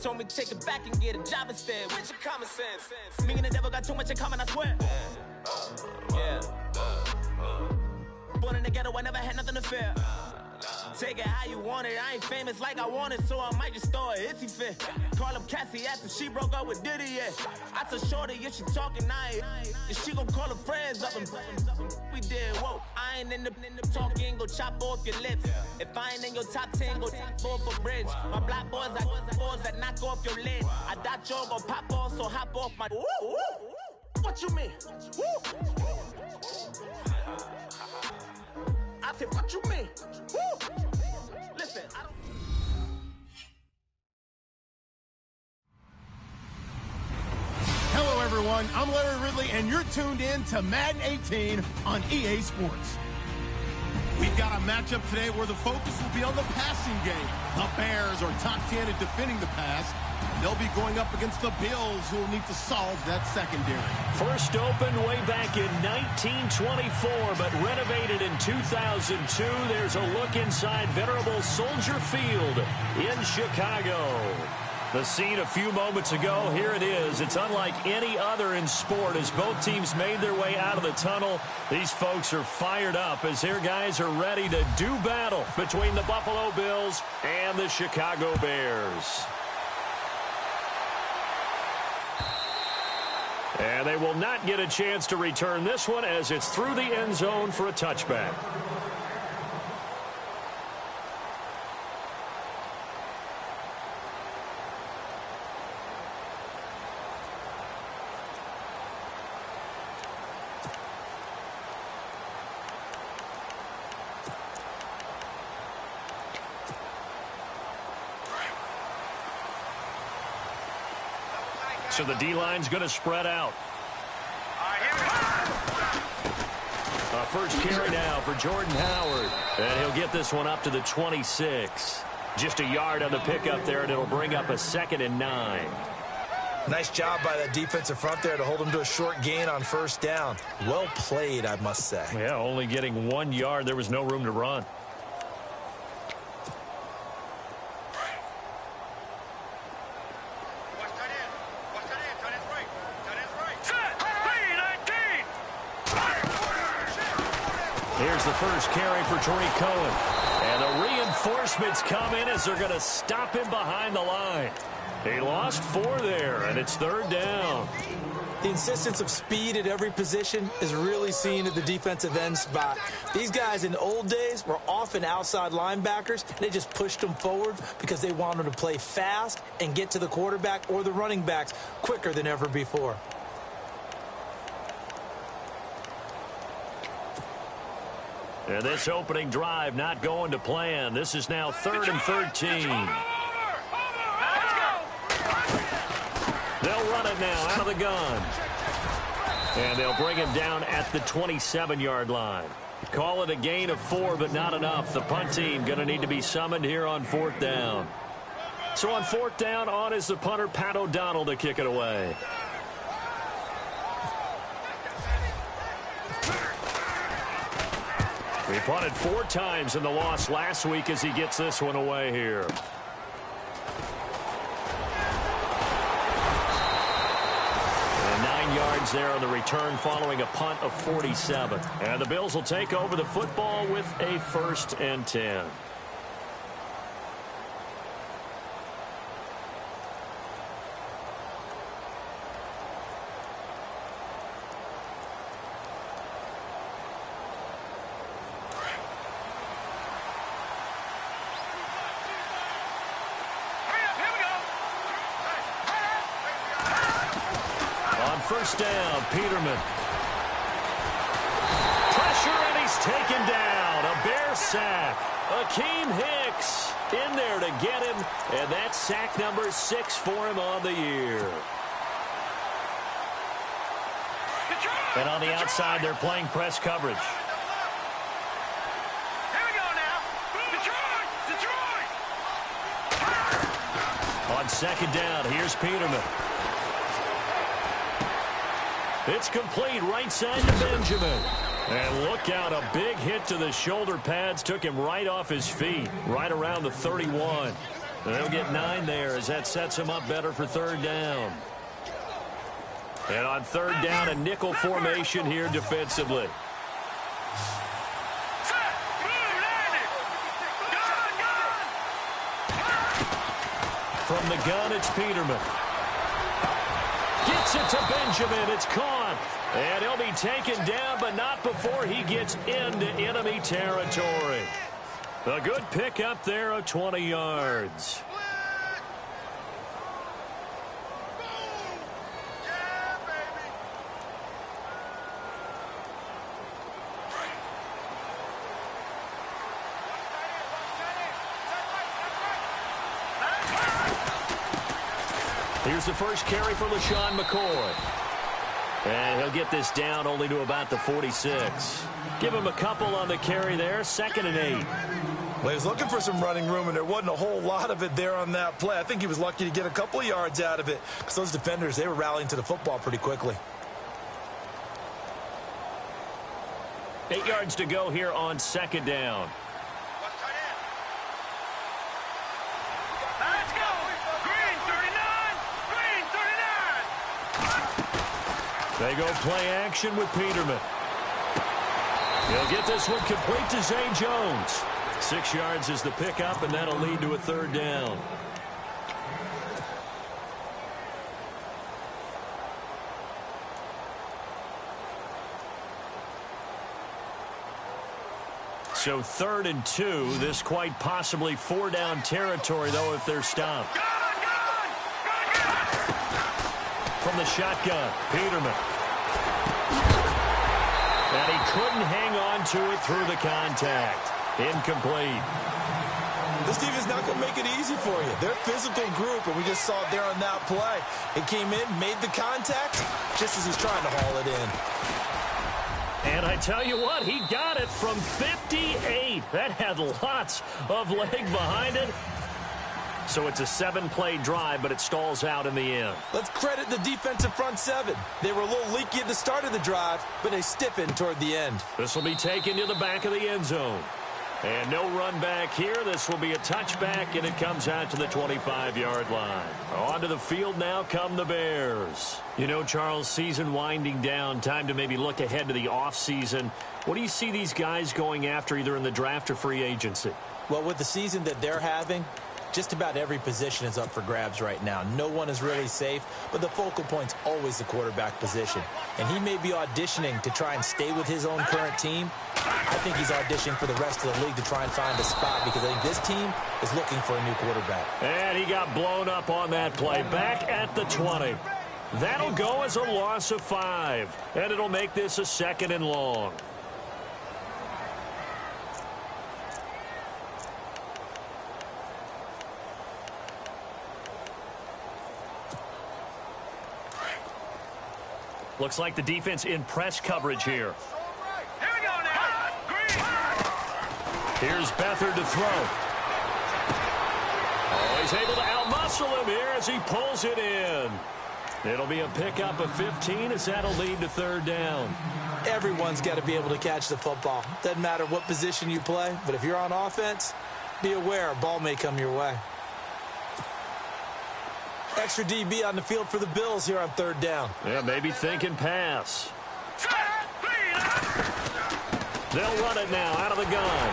told me take it back and get a job instead. Where's your common sense? Me and the devil got too much in common, I swear. Yeah. Born in the ghetto, I never had nothing to fear. Take it how you want it. I ain't famous like I want it, so I might just throw it if he fit. Call up Cassie after she broke up with Diddy, yeah. I told Shorty if she talking, I ain't. And she gon' call her friends up and we did, whoa. I ain't in the talking, go chop off your lips. If I ain't in your top 10, go top off a bridge. My black boys, I boys that knock off your lid. I thought y'all gon' pop off, so hop off my. What you mean? I said, what you mean? Listen, I don't. Hello, everyone. I'm Larry Ridley, and you're tuned in to Madden 18 on EA Sports. We've got a matchup today where the focus will be on the passing game. The Bears are top 10 at defending the pass. They'll be going up against the Bills, who will need to solve that secondary. First opened way back in 1924, but renovated in 2002. There's a look inside venerable Soldier Field in Chicago. The scene a few moments ago, here it is. It's unlike any other in sport as both teams made their way out of the tunnel. These folks are fired up as their guys are ready to do battle between the Buffalo Bills and the Chicago Bears. And they will not get a chance to return this one as it's through the end zone for a touchback. So the D-line's going to spread out. First carry now for Jordan Howard. And he'll get this one up to the 26. Just a yard on the pickup there, and it'll bring up a 2nd and 9. Nice job by the defensive front there to hold him to a short gain on first down. Well played, I must say. Yeah, only getting 1 yard. There was no room to run. Here's the first carry for Tariq Cohen. And the reinforcements come in as they're going to stop him behind the line. He lost 4 there, and it's 3rd down. The insistence of speed at every position is really seen at the defensive end spot. These guys in the old days were often outside linebackers. They just pushed them forward because they wanted to play fast and get to the quarterback or the running backs quicker than ever before. And this opening drive not going to plan. This is now 3rd and 13. They'll run it now out of the gun. And they'll bring him down at the 27-yard line. Call it a gain of 4, but not enough. The punt team going to need to be summoned here on 4th down. So on 4th down, on is the punter, Pat O'Donnell, to kick it away. He punted 4 times in the loss last week as he gets this one away here. And 9 yards there on the return following a punt of 47. And the Bills will take over the football with a 1st and 10. First down, Peterman. Pressure, and he's taken down. A Bear sack. Akeem Hicks in there to get him, and that's sack number 6 for him on the year. And on the outside, they're playing press coverage. Here we go now. Detroit! On 2nd down, here's Peterman. It's complete right side to Benjamin. And look out, a big hit to the shoulder pads. Took him right off his feet, right around the 31. They'll get 9 there as that sets them up better for third down. And on third down, a nickel formation here defensively. From the gun, it's Peterman. Gets it to Benjamin. It's caught. And he'll be taken down, but not before he gets into enemy territory. A good pickup there of 20 yards. Here's the first carry for LaShawn McCoy. And he'll get this down only to about the 46. Give him a couple on the carry there, 2nd and 8. Well, he was looking for some running room, and there wasn't a whole lot of it there on that play. I think he was lucky to get a couple of yards out of it because those defenders, they were rallying to the football pretty quickly. 8 yards to go here on 2nd down. Let's go! Green 39! Green 39! They go play action with Peterman. He'll get this one complete to Zay Jones. 6 yards is the pickup, and that'll lead to a third down. So 3rd and 2. This quite possibly 4-down territory, though, if they're stopped. From the shotgun, Peterman. And he couldn't hang on to it through the contact. Incomplete. This defense is not going to make it easy for you. They're a physical group, and we just saw it there on that play. It came in, made the contact, just as he's trying to haul it in. And I tell you what, he got it from 58. That had lots of leg behind it. So it's a 7-play drive, but it stalls out in the end. Let's credit the defensive front 7. They were a little leaky at the start of the drive, but they stiffened toward the end. This will be taken to the back of the end zone. And no run back here. This will be a touchback, and it comes out to the 25-yard line. Onto the field now come the Bears. You know, Charles, season winding down, time to maybe look ahead to the offseason. What do you see these guys going after either in the draft or free agency? Well, with the season that they're having, just about every position is up for grabs right now. No one is really safe, but the focal point's always the quarterback position. And he may be auditioning to try and stay with his own current team. I think he's auditioning for the rest of the league to try and find a spot because I think this team is looking for a new quarterback. And he got blown up on that play. Back at the 20. That'll go as a loss of 5. And it'll make this a 2nd and long. Looks like the defense in press coverage here. Here we go now. Green. Here's Beathard to throw. Oh, he's able to outmuscle him here as he pulls it in. It'll be a pickup of 15 as that'll lead to third down. Everyone's got to be able to catch the football. Doesn't matter what position you play, but if you're on offense, be aware a ball may come your way. Extra DB on the field for the Bills here on third down. Yeah, maybe thinking pass. They'll run it now out of the gun.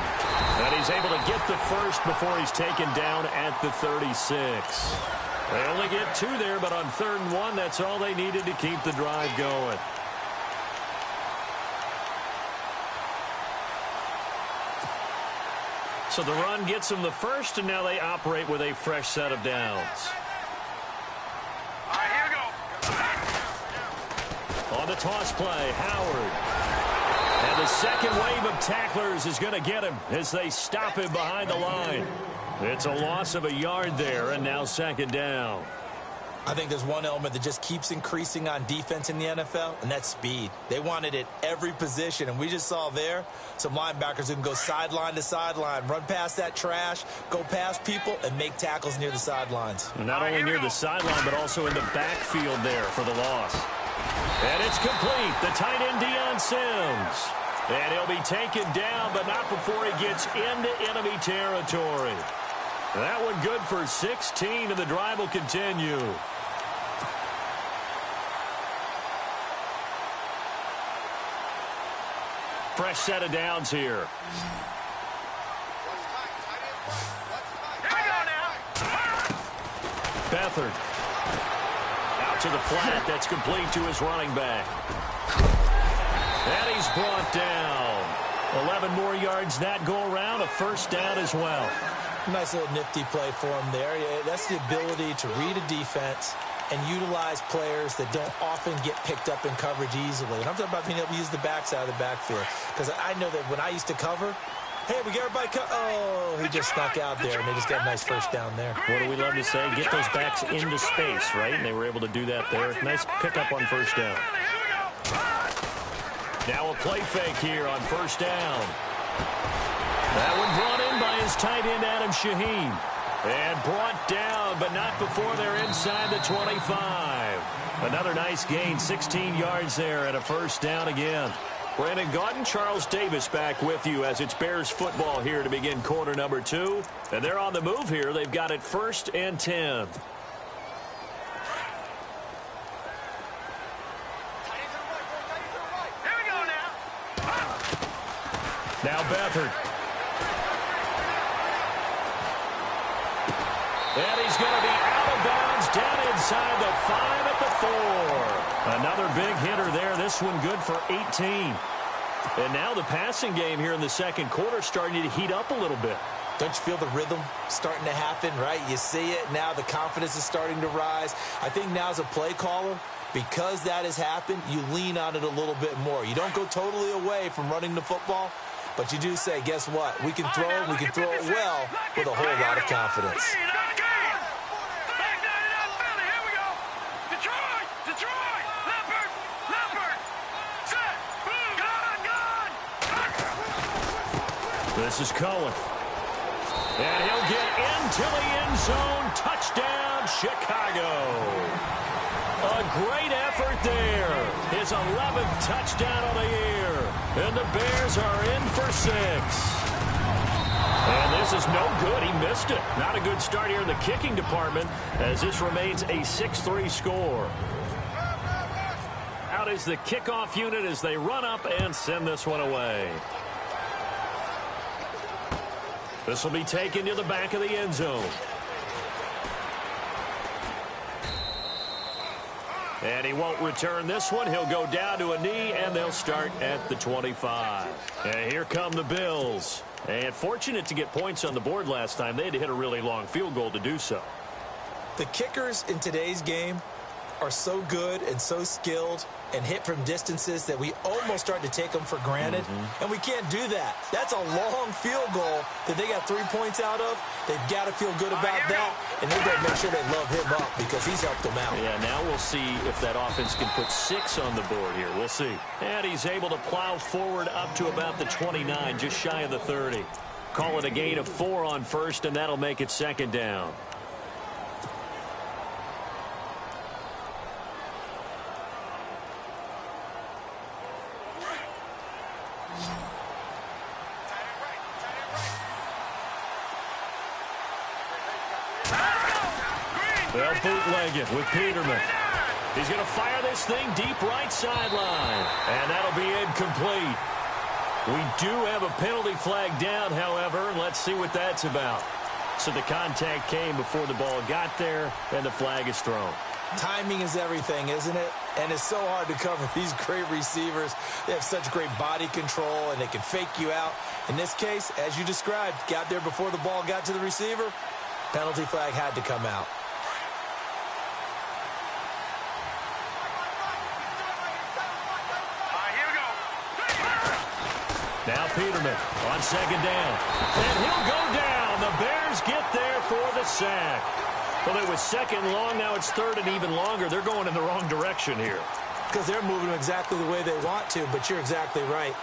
And he's able to get the first before he's taken down at the 36. They only get 2 there, but on 3rd and 1, that's all they needed to keep the drive going. So the run gets them the first, and now they operate with a fresh set of downs. All right, here we go. On the toss play, Howard. And the second wave of tacklers is going to get him as they stop him behind the line. It's a loss of a yard there, and now 2nd down. I think there's one element that just keeps increasing on defense in the NFL, and that's speed. They want it at every position, and we just saw there some linebackers who can go sideline to sideline, run past that trash, go past people, and make tackles near the sidelines. And not only near the sideline, but also in the backfield there for the loss. And it's complete. The tight end, Deion Sims. And he'll be taken down, but not before he gets into enemy territory. That one good for 16, and the drive will continue. Fresh set of downs here. Beathard. Out to the flat. That's complete to his running back. And he's brought down. 11 more yards that go around. A first down as well. Nice little nifty play for him there. Yeah, that's the ability to read a defense and utilize players that don't often get picked up in coverage easily. And I'm talking about being able to use the backside of the backfield. Because I know that when I used to cover, hey, we get everybody oh, he just snuck out there, and they just got a nice first down there. What do we love to say? Get those backs into space, right? And they were able to do that there. Nice pickup on first down. Now a play fake here on first down. That one brought in by his tight end, Adam Shaheen. And brought down, but not before they're inside the 25. Another nice gain, 16 yards there, and a first down again. Brandon Gaudin, Charles Davis back with you as it's Bears football here to begin quarter number 2. And they're on the move here. They've got it 1st and 10. Now Beathard. And he's going to be out of bounds down inside the 5 at the 4. Another big hitter there. This one good for 18. And now the passing game here in the second quarter starting to heat up a little bit. Don't you feel the rhythm starting to happen, right? You see it. Now the confidence is starting to rise. I think now as a play caller, because that has happened, you lean on it a little bit more. You don't go totally away from running the football, but you do say, guess what? We can throw it well with a whole lot of confidence. This is Cohen. And he'll get into the end zone. Touchdown, Chicago. A great effort there. His 11th touchdown of the year. And the Bears are in for 6. And this is no good. He missed it. Not a good start here in the kicking department as this remains a 6-3 score. Out is the kickoff unit as they run up and send this one away. This will be taken to the back of the end zone. And he won't return this one. He'll go down to a knee, and they'll start at the 25. And here come the Bills. And fortunate to get points on the board last time. They had to hit a really long field goal to do so. The kickers in today's game are so good and so skilled and hit from distances that we almost start to take them for granted. And we can't do that. That's a long field goal that they got 3 points out of. They've got to feel good about that, and they've got to make sure they love him up because he's helped them out. Yeah, now we'll see if that offense can put 6 on the board here. We'll see. And he's able to plow forward up to about the 29, just shy of the 30. Call it a gain of 4 on first, and that'll make it second down. They'll bootleg it with Peterman. He's going to fire this thing deep right sideline. And that'll be incomplete. We do have a penalty flag down, however. Let's see what that's about. So the contact came before the ball got there, and the flag is thrown. Timing is everything, isn't it? And it's so hard to cover these great receivers. They have such great body control, and they can fake you out. In this case, as you described, got there before the ball got to the receiver. Penalty flag had to come out. Now Peterman on second down. And he'll go down. The Bears get there for the sack. Well, it was second long. Now it's third and even longer. They're going in the wrong direction here. Because they're moving exactly the way they want to, but you're exactly right.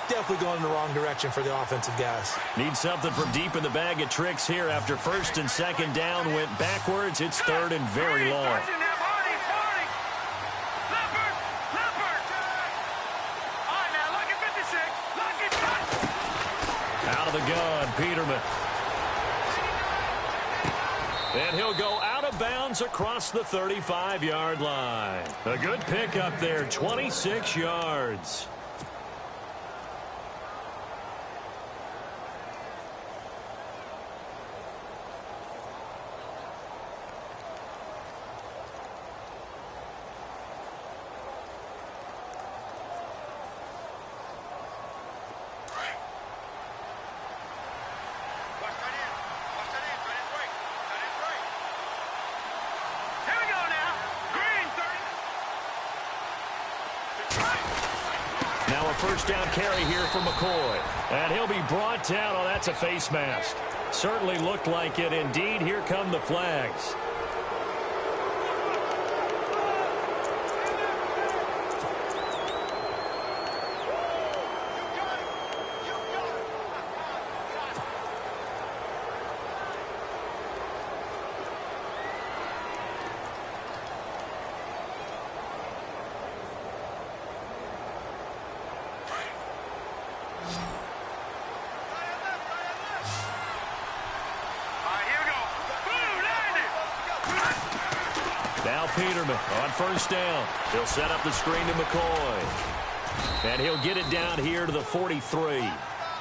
Definitely going in the wrong direction for the offensive guys. Need something from deep in the bag of tricks here after first and second down went backwards. It's third and very long. Out of the gun, Peterman. And he'll go out of bounds across the 35-yard line. A good pickup there, 26 yards. Now a first down carry here for McCoy. And he'll be brought down. Oh, that's a face mask. Certainly looked like it. Indeed, here come the flags. Now Peterman on first down. He'll set up the screen to McCoy. And he'll get it down here to the 43.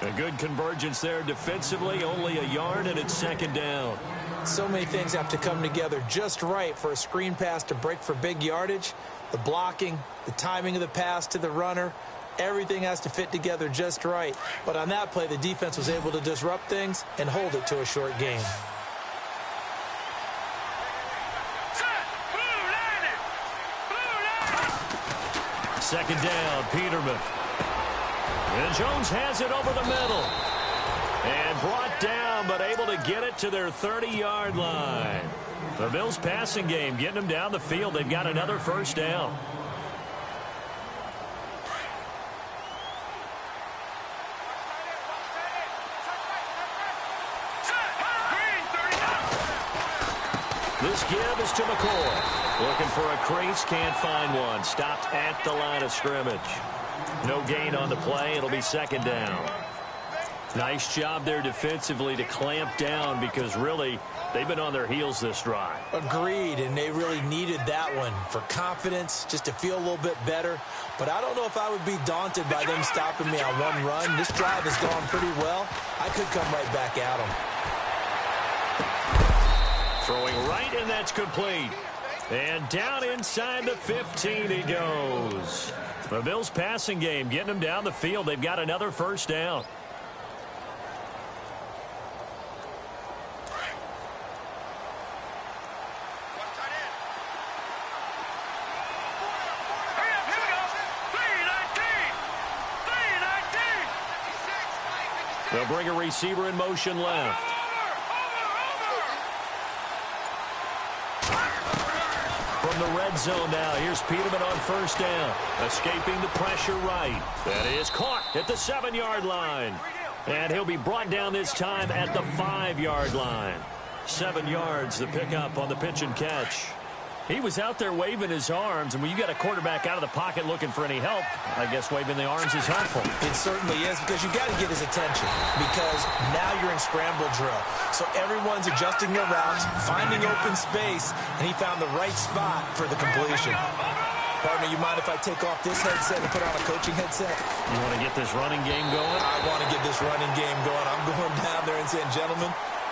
A good convergence there defensively, only a yard, and it's second down. So many things have to come together just right for a screen pass to break for big yardage. The blocking, the timing of the pass to the runner, everything has to fit together just right. But on that play, the defense was able to disrupt things and hold it to a short game. Second down, Peterman. And Jones has it over the middle. And brought down, but able to get it to their 30-yard line. The Bills passing game getting them down the field. They've got another first down. This give is to McCoy. Looking for a crease, can't find one. Stopped at the line of scrimmage. No gain on the play. It'll be second down. Nice job there defensively to clamp down because really they've been on their heels this drive. Agreed, and they really needed that one for confidence, just to feel a little bit better. But I don't know if I would be daunted by them stopping me on one run. This drive has gone pretty well. I could come right back at them. Throwing right, and that's complete. And down inside the 15 he goes. The Bills passing game getting them down the field. They've got another first down. They'll bring a receiver in motion left. From the red zone now, here's Peterman on first down. Escaping the pressure right. That is caught at the 7-yard line. And he'll be brought down this time at the 5-yard line. 7 yards, the pickup on the pitch and catch. He was out there waving his arms, and when you got a quarterback out of the pocket looking for any help, I guess waving the arms is helpful. It certainly is, because you got to get his attention, because now you're in scramble drill. So everyone's adjusting their routes, finding open space, and he found the right spot for the completion. Partner, you mind if I take off this headset and put on a coaching headset? You want to get this running game going? I want to get this running game going. I'm going down there and saying, gentlemen,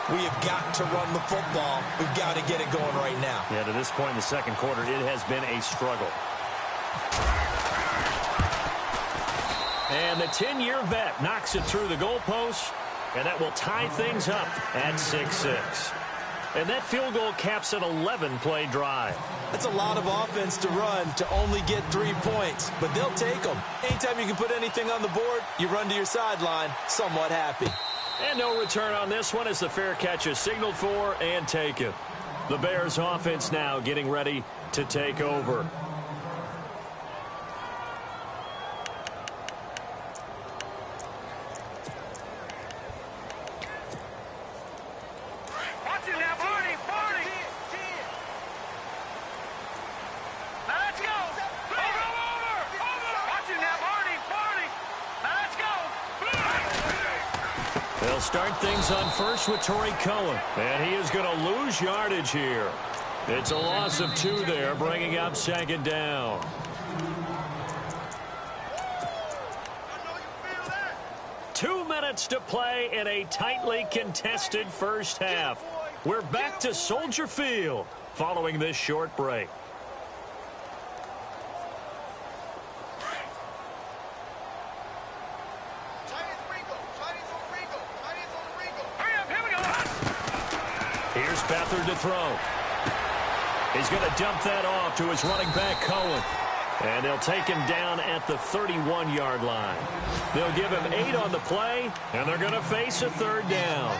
we have got to run the football. We've got to get it going right now. Yeah, to this point in the second quarter, it has been a struggle. And the 10-year vet knocks it through the goalpost, and that will tie things up at 6-6. And that field goal caps an 11-play drive. That's a lot of offense to run to only get 3 points, but they'll take them. Anytime you can put anything on the board, you run to your sideline somewhat happy. And no return on this one as the fair catch is signaled for and taken. The Bears offense now getting ready to take over. Watch it now, Barney. Now let's go. Over. Watch it now, Barney. Now let's go. They'll start things on first with Torrey Cohen. And he is going to lose yardage here. It's a loss of 2 there, bringing up second down. Two minutes to play in a tightly contested first half. We're back to Soldier Field following this short break. Here's Beathard to throw. He's going to dump that off to his running back, Cohen. And they'll take him down at the 31-yard line. They'll give him 8 on the play, and they're going to face a third down.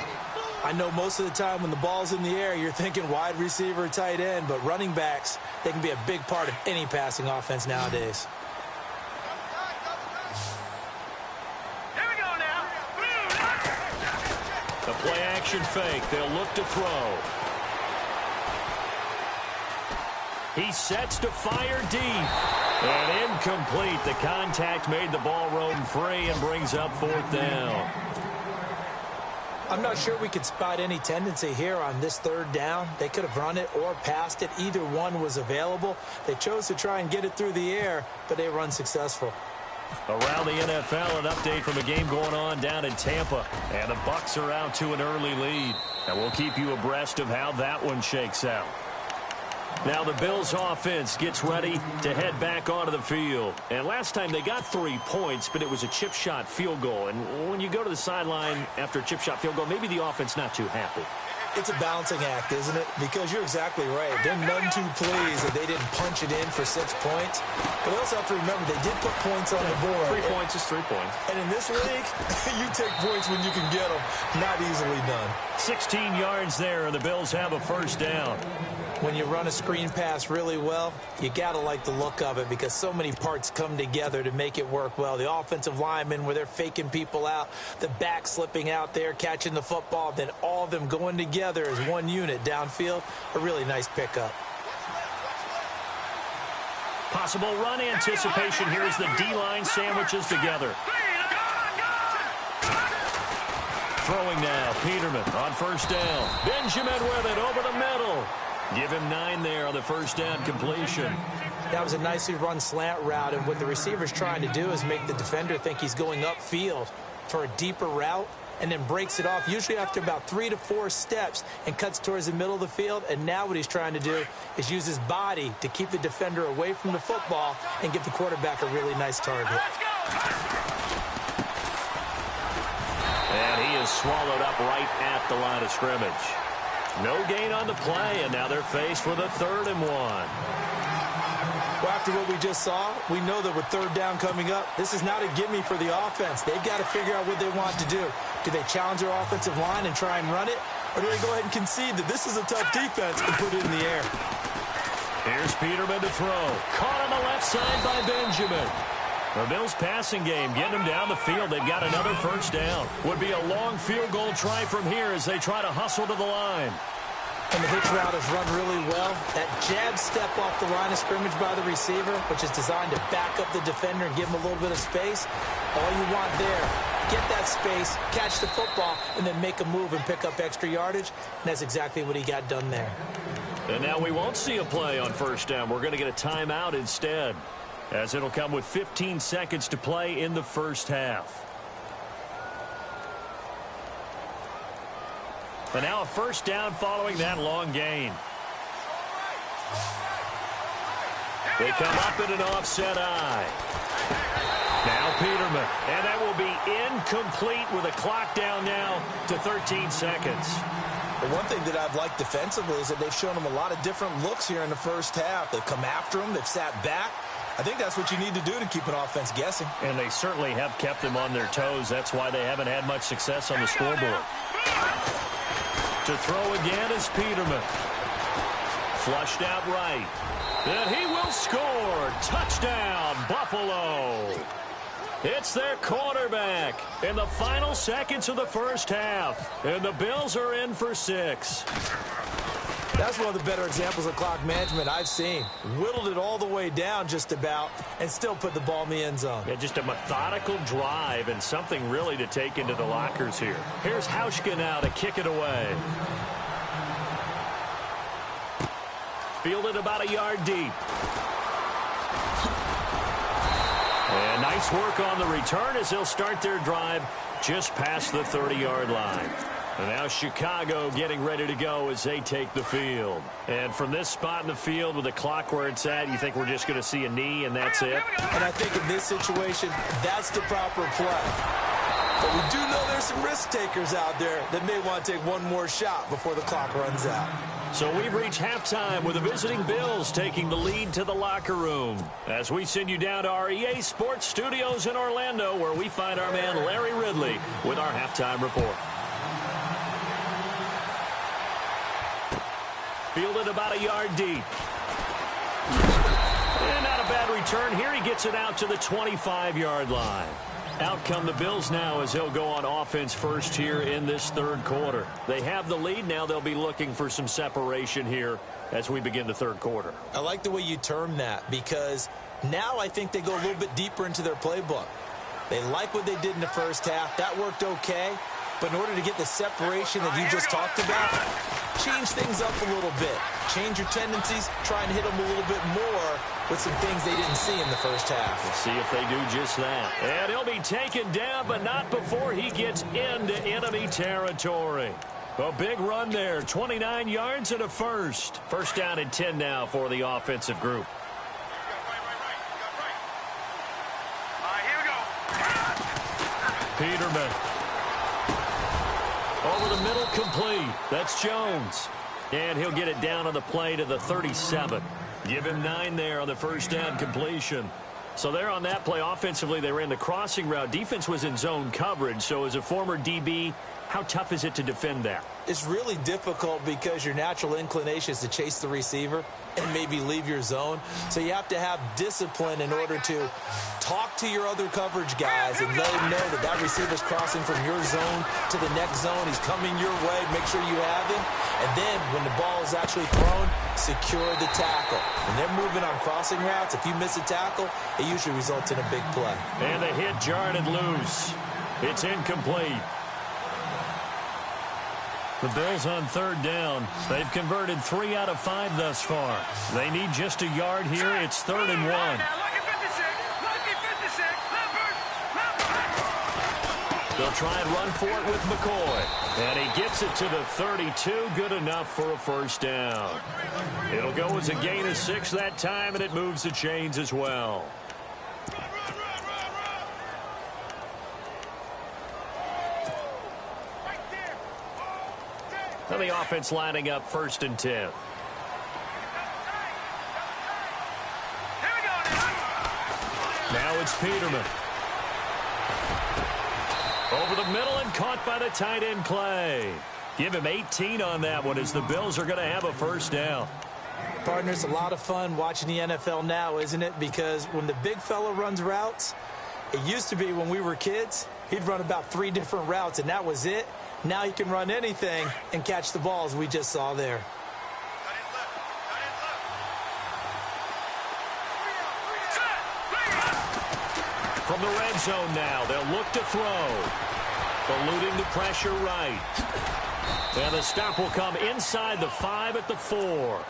I know most of the time when the ball's in the air, you're thinking wide receiver, tight end, but running backs, they can be a big part of any passing offense nowadays. Here we go now. The play-action fake. They'll look to throw. He sets to fire deep. And incomplete. The contact made the ball roam free and brings up 4th down. I'm not sure we could spot any tendency here on this third down. They could have run it or passed it. Either one was available. They chose to try and get it through the air, but they were unsuccessful. Around the NFL, an update from a game going on down in Tampa. And the Bucs are out to an early lead. And we'll keep you abreast of how that one shakes out. Now the Bills offense gets ready to head back onto the field. And last time they got 3 points, but it was a chip shot field goal. And when you go to the sideline after a chip shot field goal, maybe the offense not too happy. It's a balancing act, isn't it? Because you're exactly right. They're none too pleased that they didn't punch it in for 6 points. But they also have to remember they did put points on the board. 3 points is 3 points. And in this league, you take points when you can get them. Not easily done. 16 yards there, and the Bills have a first down. When you run a screen pass really well, you got to like the look of it because so many parts come together to make it work well. The offensive linemen where they're faking people out, the back slipping out there, catching the football, then all of them going together as one unit downfield. A really nice pickup. Possible run anticipation here as the D-line sandwiches together. Throwing now, Peterman on first down. Benjamin with it over the middle. Give him 9 there on the first down completion. That was a nicely run slant route, and what the receiver's trying to do is make the defender think he's going upfield for a deeper route and then breaks it off, usually after about 3 to 4 steps, and cuts towards the middle of the field. And now what he's trying to do is use his body to keep the defender away from the football and give the quarterback a really nice target. And he is swallowed up right at the line of scrimmage. No gain on the play, and now they're faced with a 3rd and 1. Well, after what we just saw, we know that with 3rd down coming up, this is not a gimme for the offense. They've got to figure out what they want to do. Do they challenge their offensive line and try and run it? Or do they go ahead and concede that this is a tough defense and put it in the air? Here's Peterman to throw. Caught on the left side by Benjamin. The Bills passing game, getting them down the field. They've got another first down. Would be a long field goal try from here as they try to hustle to the line. And the hitch route is run really well. That jab step off the line of scrimmage by the receiver, which is designed to back up the defender and give him a little bit of space. All you want there, get that space, catch the football, and then make a move and pick up extra yardage. And that's exactly what he got done there. And now we won't see a play on first down. We're going to get a timeout instead, as it'll come with 15 seconds to play in the first half. And now a first down following that long gain. They come up in an offset eye. Now Peterman. And that will be incomplete with a clock down now to 13 seconds. The one thing that I've liked defensively is that they've shown them a lot of different looks here in the first half. They've come after them. They've sat back. I think that's what you need to do to keep an offense guessing. And they certainly have kept them on their toes. That's why they haven't had much success on the scoreboard. To throw again is Peterman. Flushed out right. And he will score. Touchdown, Buffalo. It's their quarterback in the final seconds of the first half. And the Bills are in for 6. That's one of the better examples of clock management I've seen. Whittled it all the way down just about and still put the ball in the end zone. Yeah, just a methodical drive and something really to take into the lockers here. Here's Hauschka now to kick it away. Fielded about a yard deep. And nice work on the return as they'll start their drive just past the 30-yard line. And now Chicago getting ready to go as they take the field. And from this spot in the field with the clock where it's at, you think we're just going to see a knee and that's it? And I think in this situation, that's the proper play. But we do know there's some risk takers out there that may want to take one more shot before the clock runs out. So we've reached halftime with the visiting Bills taking the lead to the locker room. As we send you down to our EA Sports Studios in Orlando, where we find our man Larry Ridley with our halftime report. Fielded about a yard deep. And not a bad return here. He gets it out to the 25-yard line. Out come the Bills now as they'll go on offense first here in this third quarter. They have the lead. Now they'll be looking for some separation here as we begin the third quarter. I like the way you term that because now I think they go a little bit deeper into their playbook. They like what they did in the first half. That worked okay. But in order to get the separation that you just talked about, change things up a little bit. Change your tendencies. Try and hit them a little bit more with some things they didn't see in the first half. Let's see if they do just that. And he'll be taken down, but not before he gets into enemy territory. A big run there. 29 yards and a first. First down and 10 now for the offensive group. Here we go. Peterman. Over the middle, complete. That's Jones. And he'll get it down on the play to the 37. Give him 9 there on the first down completion. So there on that play, offensively, they ran the crossing route. Defense was in zone coverage. So as a former DB, how tough is it to defend that? It's really difficult because your natural inclination is to chase the receiver and maybe leave your zone. So you have to have discipline in order to talk to your other coverage guys and let them know that that receiver's crossing from your zone to the next zone. He's coming your way. Make sure you have him. And then when the ball is actually thrown, secure the tackle. When they're moving on crossing routes, if you miss a tackle, it usually results in a big play. And the hit jarred it loose. It's incomplete. The Bills on third down. They've converted 3 out of 5 thus far. They need just a yard here. It's 3rd and 1. They'll try and run for it with McCoy. And he gets it to the 32. Good enough for a first down. It'll go as a gain of 6 that time, and it moves the chains as well. And the offense lining up 1st and 10. Now it's Peterman. Over the middle and caught by the tight end Clay. Give him 18 on that one as the Bills are going to have a first down. Partner, it's a lot of fun watching the NFL now, isn't it? Because when the big fella runs routes, it used to be when we were kids, he'd run about 3 different routes, and that was it. Now he can run anything and catch the balls we just saw there. From the red zone now, they'll look to throw. Eluding the pressure right. And the stop will come inside the 5 at the 4.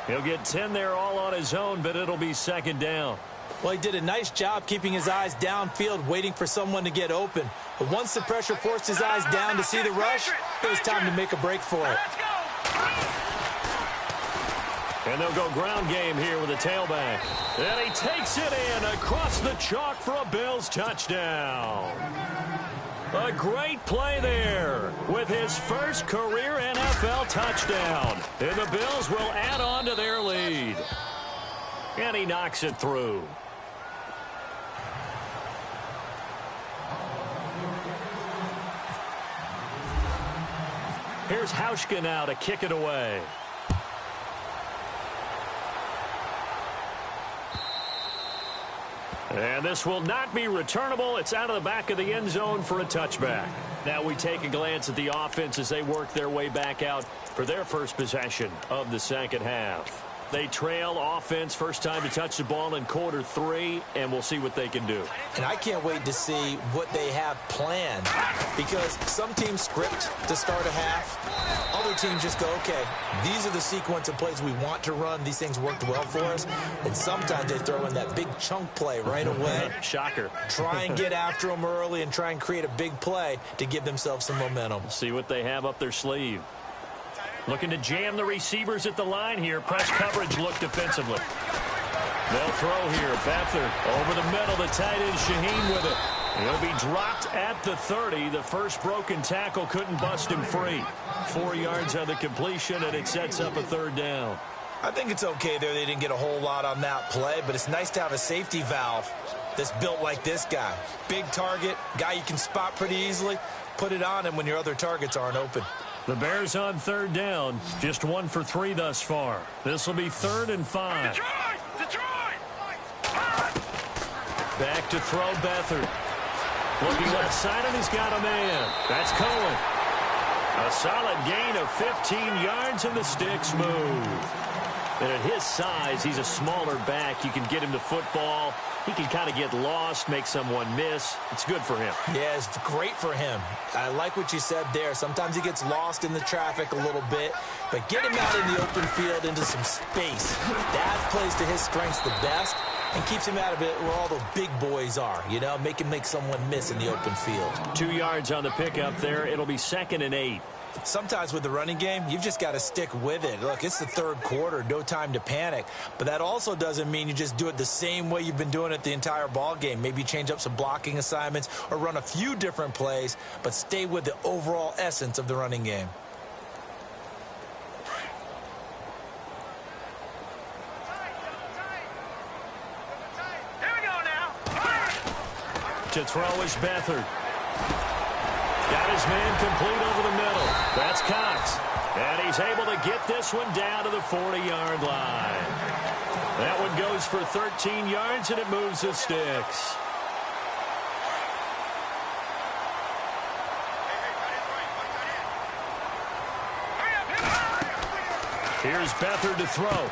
He'll get 10 there all on his own, but it'll be 2nd down. Well, he did a nice job keeping his eyes downfield, waiting for someone to get open. But once the pressure forced his eyes down to see the rush, it was time to make a break for it. And they'll go ground game here with a tailback. And he takes it in across the chalk for a Bills touchdown. A great play there with his first career NFL touchdown. And the Bills will add on to their lead. And he knocks it through. Here's Hauschka now to kick it away. And this will not be returnable. It's out of the back of the end zone for a touchback. Now we take a glance at the offense as they work their way back out for their first possession of the second half. They trail offense, first time to touch the ball in quarter 3, and we'll see what they can do. And I can't wait to see what they have planned, because some teams script to start a half. Other teams just go, okay, these are the sequence of plays we want to run. These things worked well for us. And sometimes they throw in that big chunk play right away. Shocker. Try and get after them early and try and create a big play to give themselves some momentum. See what they have up their sleeve. Looking to jam the receivers at the line here. Press coverage look defensively. They'll throw here. Beathard over the middle. The tight end Shaheen with it. He'll be dropped at the 30. The first broken tackle couldn't bust him free. 4 yards on the completion, and it sets up a third down. I think it's okay there. They didn't get a whole lot on that play, but it's nice to have a safety valve that's built like this guy. Big target, guy you can spot pretty easily. Put it on him when your other targets aren't open. The Bears on third down. Just 1 for 3 thus far. This will be 3rd and 5. Back to throw Beathard. Looking left side, and he's got a man. That's Cohen. A solid gain of 15 yards, and the sticks move. And at his size, he's a smaller back. You can get him the football. He can kind of get lost, make someone miss. It's good for him. Yeah, it's great for him. I like what you said there. Sometimes he gets lost in the traffic a little bit, but get him out in the open field into some space. That plays to his strengths the best and keeps him out of it where all the big boys are, you know, make him make someone miss in the open field. 2 yards on the pickup there. It'll be 2nd and 8. Sometimes with the running game, you've just got to stick with it. Look, it's the third quarter, no time to panic. But that also doesn't mean you just do it the same way you've been doing it the entire ball game. Maybe change up some blocking assignments or run a few different plays, but stay with the overall essence of the running game. Here we go now. To throw is Beathard. Got his man complete over the middle. That's Cox. And he's able to get this one down to the 40-yard line. That one goes for 13 yards, and it moves the sticks. Here's Beathard to throw.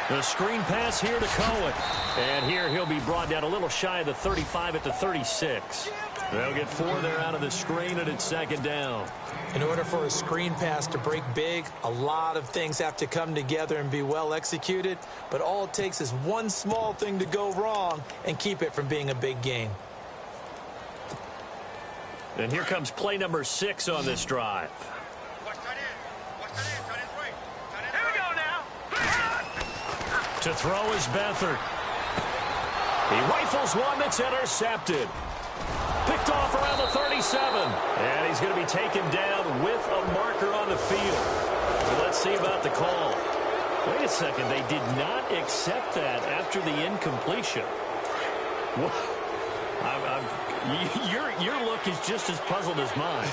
The screen pass here to Cohen. And here he'll be brought down a little shy of the 35 at the 36. They'll get 4 there out of the screen, and it's 2nd down. In order for a screen pass to break big, a lot of things have to come together and be well executed, but all it takes is one small thing to go wrong and keep it from being a big gain. And here comes play number 6 on this drive. Here we go now. To throw is Beathard. He rifles one that's intercepted. Picked off around the 37. And he's going to be taken down with a marker on the field. So let's see about the call. Wait a second. They did not accept that after the incompletion. Your look is just as puzzled as mine.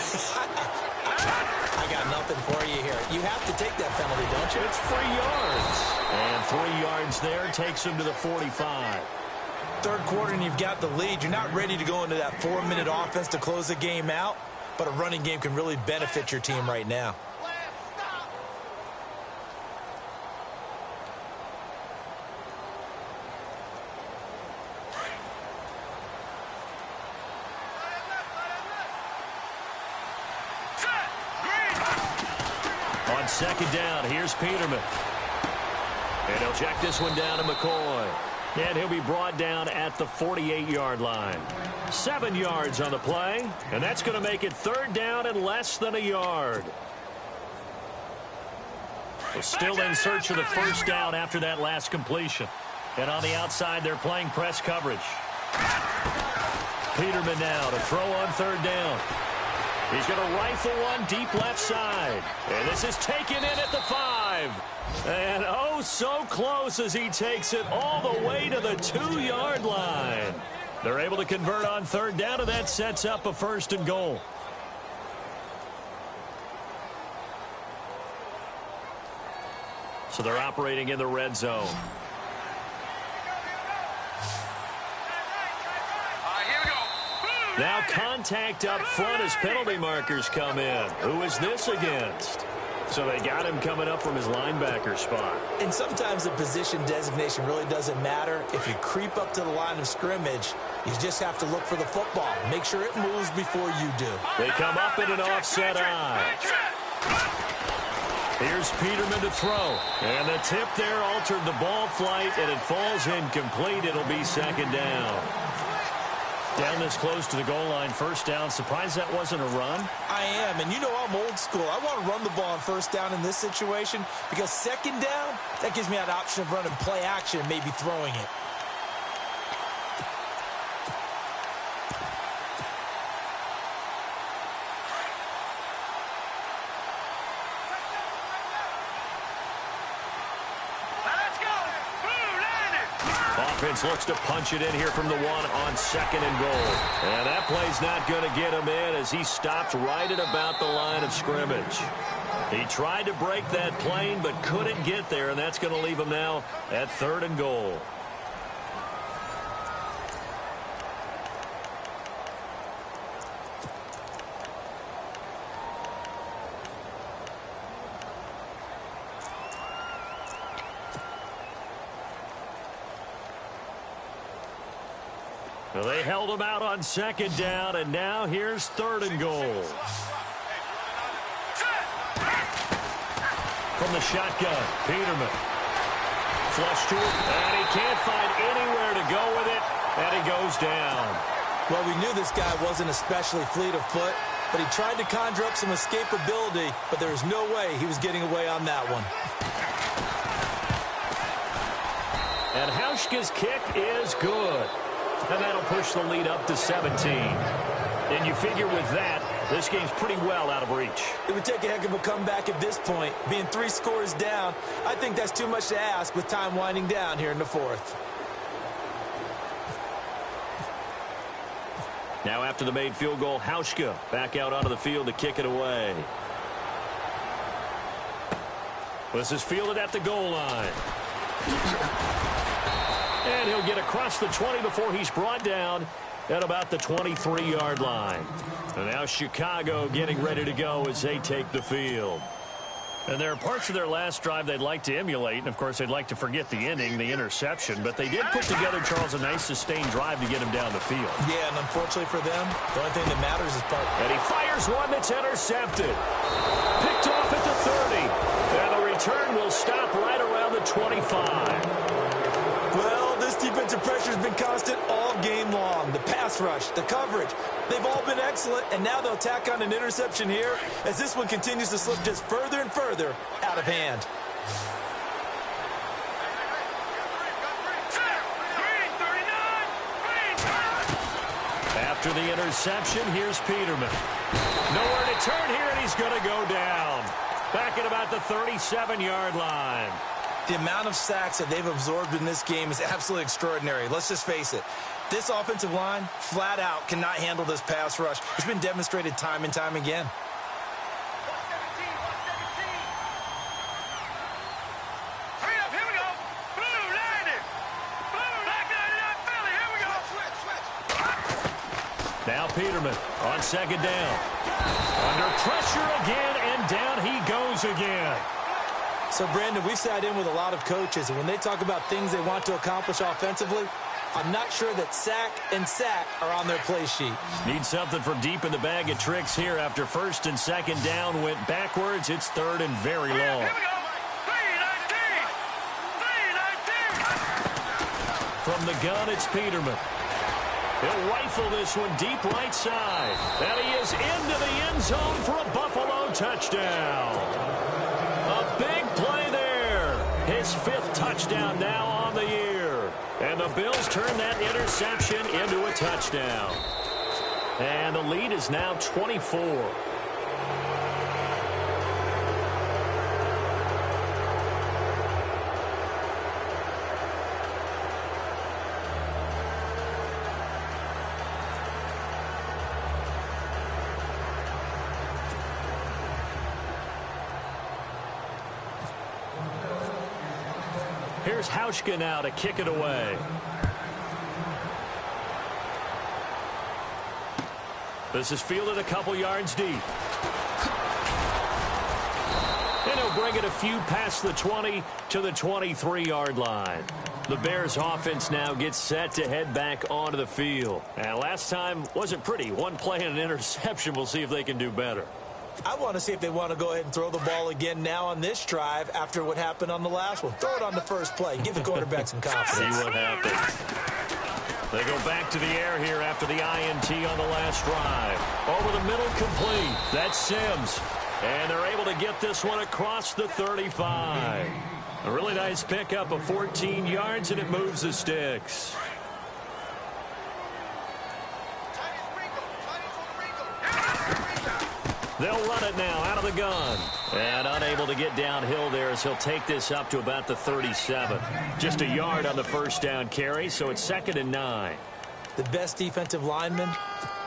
I got nothing for you here. You have to take that penalty, don't you? It's 3 yards. And 3 yards there takes him to the 45. Third quarter and you've got the lead. You're not ready to go into that 4-minute offense to close the game out, but a running game can really benefit your team right now. On 2nd down, here's Peterman. And he'll check this one down to McCoy. And he'll be brought down at the 48-yard line. 7 yards on the play, and that's going to make it 3rd down and less than a yard. We're still in search of the first down after that last completion. And on the outside, they're playing press coverage. Peterman now to throw on 3rd down. He's going to rifle one deep left side. And this is taken in at the 5. And oh, so close as he takes it all the way to the 2-yard line. They're able to convert on 3rd down, and that sets up a 1st and goal. So they're operating in the red zone. Now contact up front as penalty markers come in. Who is this against? So they got him coming up from his linebacker spot. And sometimes the position designation really doesn't matter. If you creep up to the line of scrimmage, you just have to look for the football. Make sure it moves before you do. They come up in an offset eye. Here's Peterman to throw. And the tip there altered the ball flight, and it falls incomplete. It'll be second down. Down this close to the goal line, first down. Surprised that wasn't a run? I am, and you know I'm old school. I want to run the ball on first down in this situation because second down, that gives me that option of running play action and maybe throwing it. Offense looks to punch it in here from the one on second and goal. And that play's not going to get him in as he stopped right at about the line of scrimmage. He tried to break that plane but couldn't get there, and that's going to leave him now at third and goal. Well, they held him out on second down, and now here's third and goal. From the shotgun, Peterman. Flush to him, and he can't find anywhere to go with it, and he goes down. Well, we knew this guy wasn't especially fleet of foot, but he tried to conjure up some escapability, but there was no way he was getting away on that one. And Hauschka's kick is good. And that'll push the lead up to 17. And you figure with that, this game's pretty well out of reach. It would take a heck of a comeback at this point. Being 3 scores down, I think that's too much to ask with time winding down here in the fourth. Now after the made field goal, Hauschka back out onto the field to kick it away. This is fielded at the goal line. And he'll get across the 20 before he's brought down at about the 23-yard line. And now Chicago getting ready to go as they take the field. And there are parts of their last drive they'd like to emulate. And, of course, they'd like to forget the ending, the interception. But they did put together, Charles, a nice sustained drive to get him down the field. Yeah, and unfortunately for them, the only thing that matters is part. And he fires one that's intercepted. Picked off at the 30. And the return will stop right around the 25. Well, this defensive pressure has been constant all game long. The pass rush, the coverage, they've all been excellent, and now they'll tack on an interception here as this one continues to slip just further and further out of hand. After the interception, here's Peterman. Nowhere to turn here, and he's going to go down. Back at about the 37-yard line. The amount of sacks that they've absorbed in this game is absolutely extraordinary. Let's just face it. This offensive line, flat out, cannot handle this pass rush. It's been demonstrated time and time again. Hurry up, here we go. Blue, line it. Blue, back 99 Philly, here we go. Switch. Now Peterman on second down. Under pressure again, and down he goes again. So, Brandon, we've sat in with a lot of coaches, and when they talk about things they want to accomplish offensively, I'm not sure that sack and sack are on their play sheet. Need something from deep in the bag of tricks here after first and second down went backwards. It's third and very long. Here we go. 3-19. From the gun, it's Peterman. He'll rifle this one deep right side. And he is into the end zone for a Buffalo touchdown. A big play there. His 5th touchdown now on the year. And the Bills turn that interception into a touchdown. And the lead is now 24. Here's Hauschka now to kick it away. This is fielded a couple yards deep. And he'll bring it a few past the 20 to the 23-yard line. The Bears offense now gets set to head back onto the field. And last time wasn't pretty. One play and an interception. We'll see if they can do better. I want to see if they want to go ahead and throw the ball again now on this drive after what happened on the last one. Throw it on the first play. Give the quarterback some confidence. See what happens. They go back to the air here after the INT on the last drive. Over the middle, complete. That's Sims. And they're able to get this one across the 35. A really nice pickup of 14 yards, and it moves the sticks. They'll run it now out of the gun. And unable to get downhill there as he'll take this up to about the 37. Just a yard on the first down carry, so it's 2nd and 9. The best defensive linemen,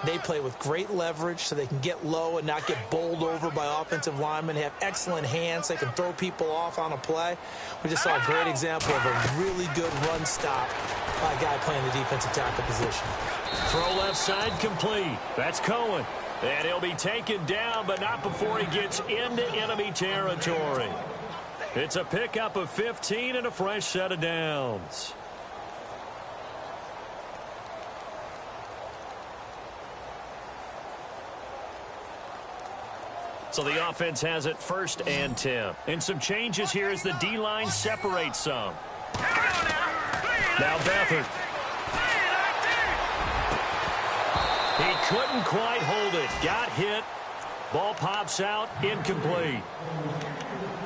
they play with great leverage so they can get low and not get bowled over by offensive linemen. They have excellent hands. They can throw people off on a play. We just saw a great example of a really good run stop by a guy playing the defensive tackle position. Throw left side complete. That's Cohen. And he'll be taken down, but not before he gets into enemy territory. It's a pickup of 15 and a fresh set of downs. So the offense has it 1st and 10. And some changes here as the D-line separates some. Now Beathard. He couldn't quite hold it. Got hit. Ball pops out. Incomplete.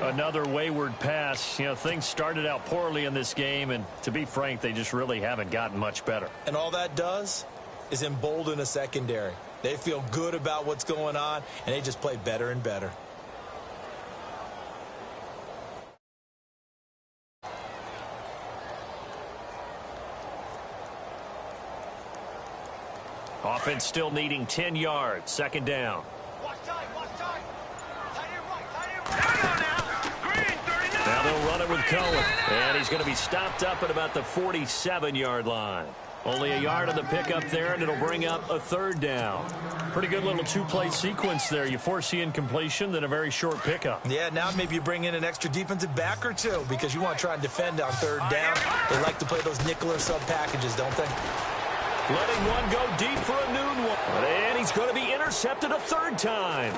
Another wayward pass. You know, things started out poorly in this game, and to be frank, they just really haven't gotten much better. And all that does is embolden a secondary. They feel good about what's going on, and they just play better and better. Offense still needing 10 yards. 2nd down. Now they'll run it with Cohen. And he's going to be stopped up at about the 47-yard line. Only a yard on the pickup there, and it'll bring up a 3rd down. Pretty good little two-play sequence there. You force the incompletion, then a very short pickup. Yeah, now maybe you bring in an extra defensive back or two because you want to try and defend on 3rd down. They like to play those nickel or sub packages, don't they? Letting one go deep for a noon one. And he's going to be intercepted a 3rd time.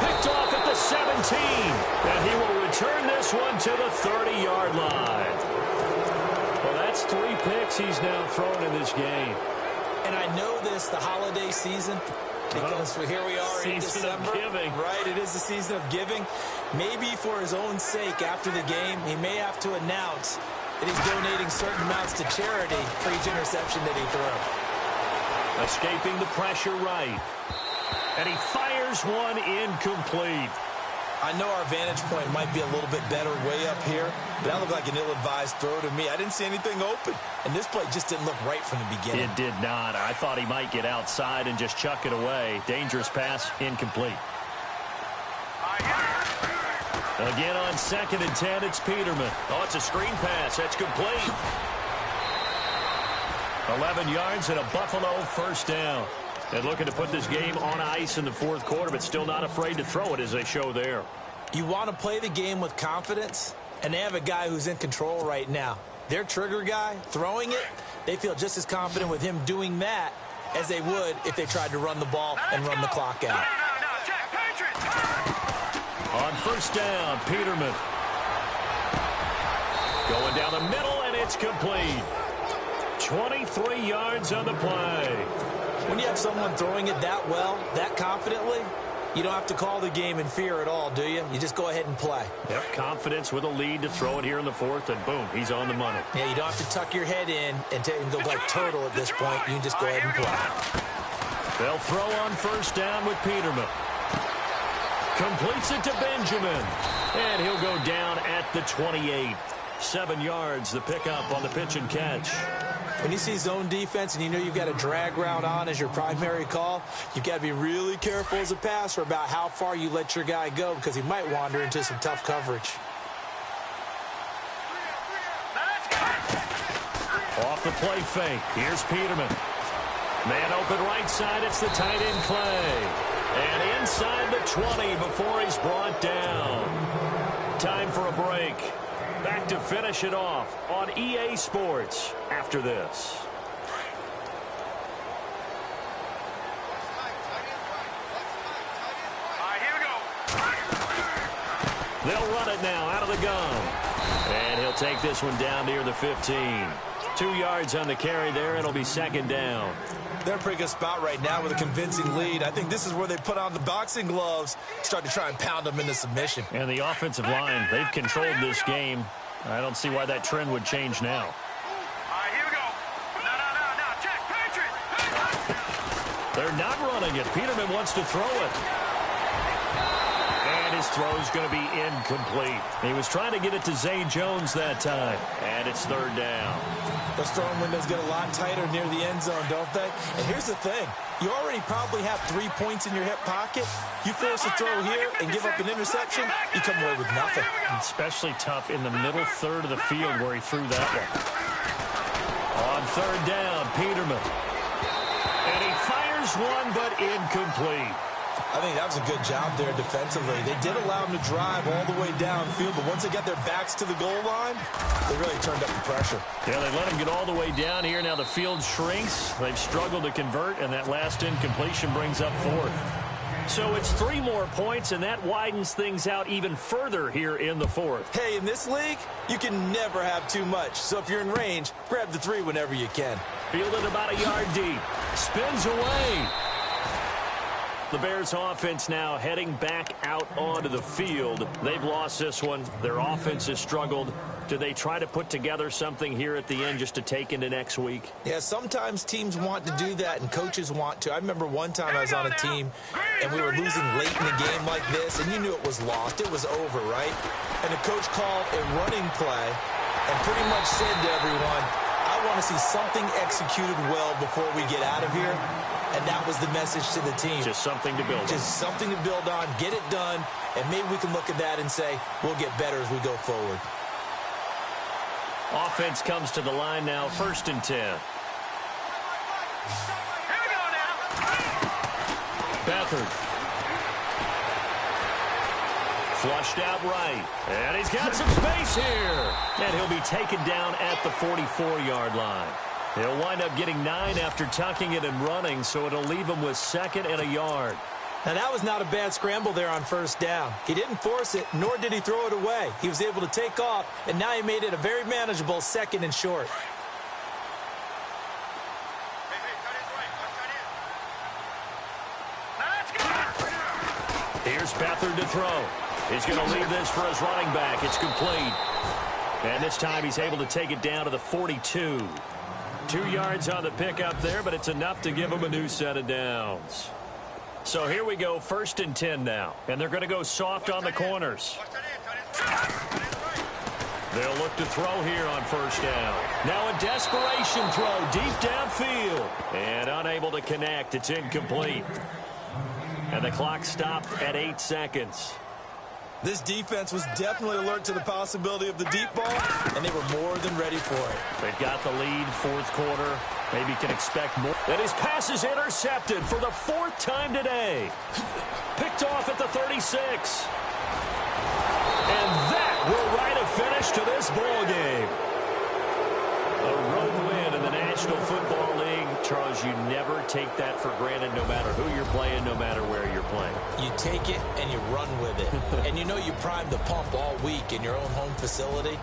Picked off at the 17. And he will return this one to the 30-yard line. Well, that's 3 picks he's now thrown in this game. And I know this, the holiday season, because here we are in December. Season of giving. Right, it is the season of giving. Maybe for his own sake after the game, he may have to announce that he's donating certain amounts to charity for each interception that he threw. Escaping the pressure right. And he fires one incomplete. I know our vantage point might be a little bit better way up here, but that looked like an ill-advised throw to me. I didn't see anything open, and this play just didn't look right from the beginning. It did not. I thought he might get outside and just chuck it away. Dangerous pass, incomplete. Again on 2nd and 10, it's Peterman. Oh, it's a screen pass. That's complete. 11 yards and a Buffalo 1st down. And looking to put this game on ice in the 4th quarter, but still not afraid to throw it as they show there. You want to play the game with confidence, and they have a guy who's in control right now. Their trigger guy, throwing it, they feel just as confident with him doing that as they would if they tried to run the ball and run the clock out. On 1st down, Peterman. Going down the middle, and it's complete. 23 yards on the play. When you have someone throwing it that well, that confidently, you don't have to call the game in fear at all, do you? You just go ahead and play. Yep, confidence with a lead to throw it here in the 4th, and boom, he's on the money. Yeah, you don't have to tuck your head in and go like turtle at this point. You can just go ahead and play. They'll throw on 1st down with Peterman. Completes it to Benjamin. And he'll go down at the 28. 7 yards, the pickup on the pitch and catch. When you see zone defense and you know you've got a drag route on as your primary call, you've got to be really careful as a passer about how far you let your guy go because he might wander into some tough coverage. Off the play fake. Here's Peterman. Man open right side, it's the tight end Clay. And inside the 20 before he's brought down. Time for a break. Back to finish it off on EA Sports after this. All right, here we go. They'll run it now out of the gun. And he'll take this one down near the 15. 2 yards on the carry there. It'll be second down. They're in a pretty good spot right now with a convincing lead. I think this is where they put on the boxing gloves, start to try and pound them into submission. And the offensive line, they've controlled this game. I don't see why that trend would change now. All right, here we go. No. Check, Patriot. They're not running it. Peterman wants to throw it. And his throw is going to be incomplete. He was trying to get it to Zay Jones that time. And it's third down. Those throwing windows get a lot tighter near the end zone, don't they? And here's the thing. You already probably have 3 points in your hip pocket. You force a throw here and give up an interception, you come away with nothing. Especially tough in the middle third of the field where he threw that one. On third down, Peterman. And he fires one, but incomplete. I think that was a good job there defensively. They did allow them to drive all the way downfield, but once they got their backs to the goal line, they really turned up the pressure. Yeah, they let them get all the way down here. Now the field shrinks. They've struggled to convert, and that last incompletion brings up fourth. So it's 3 more points, and that widens things out even further here in the fourth. Hey, in this league, you can never have too much. So if you're in range, grab the 3 whenever you can. Fielded about a yard deep. Spins away. The Bears offense now heading back out onto the field. They've lost this one. Their offense has struggled. Do they try to put together something here at the end just to take into next week? Yeah, sometimes teams want to do that and coaches want to. I remember one time I was on a team and we were losing late in the game like this, and you knew it was lost. It was over, right? And the coach called a running play and pretty much said to everyone, I want to see something executed well before we get out of here. And that was the message to the team. Just something to build on. Just something to build on, get it done, and maybe we can look at that and say, we'll get better as we go forward. Offense comes to the line now, 1st and 10. Here we go now. Beathard. Flushed out right. And he's got some space here. And he'll be taken down at the 44-yard line. He'll wind up getting 9 after tucking it and running, so it'll leave him with 2nd and a yard. Now, that was not a bad scramble there on 1st down. He didn't force it, nor did he throw it away. He was able to take off, and now he made it a very manageable 2nd and short. Here's Beathard to throw. He's going to leave this for his running back. It's complete. And this time he's able to take it down to the 42. 2 yards on the pickup there, but it's enough to give him a new set of downs. So here we go, 1st and 10 now. And they're going to go soft on the corners. They'll look to throw here on 1st down. Now a desperation throw deep downfield. And unable to connect. It's incomplete. And the clock stopped at 8 seconds. This defense was definitely alert to the possibility of the deep ball, and they were more than ready for it. They've got the lead, 4th quarter. Maybe can expect more. And his pass is intercepted for the 4th time today. Picked off at the 36. And that will write a finish to this ball game. A road win in the National Football League. Charles, you never take that for granted no matter who you're playing, no matter where you're playing. You take it and you run with it. And you know you primed the pump all week in your own home facility.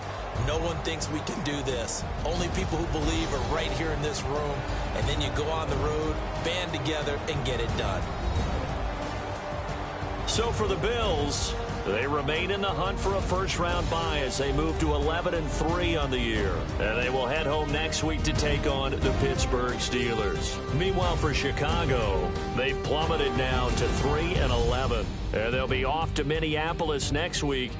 No one thinks we can do this. Only people who believe are right here in this room. And then you go on the road, band together, and get it done. So for the Bills, they remain in the hunt for a first-round bye as they move to 11-3 on the year. And they will head home next week to take on the Pittsburgh Steelers. Meanwhile, for Chicago, they've plummeted now to 3-11. And they'll be off to Minneapolis next week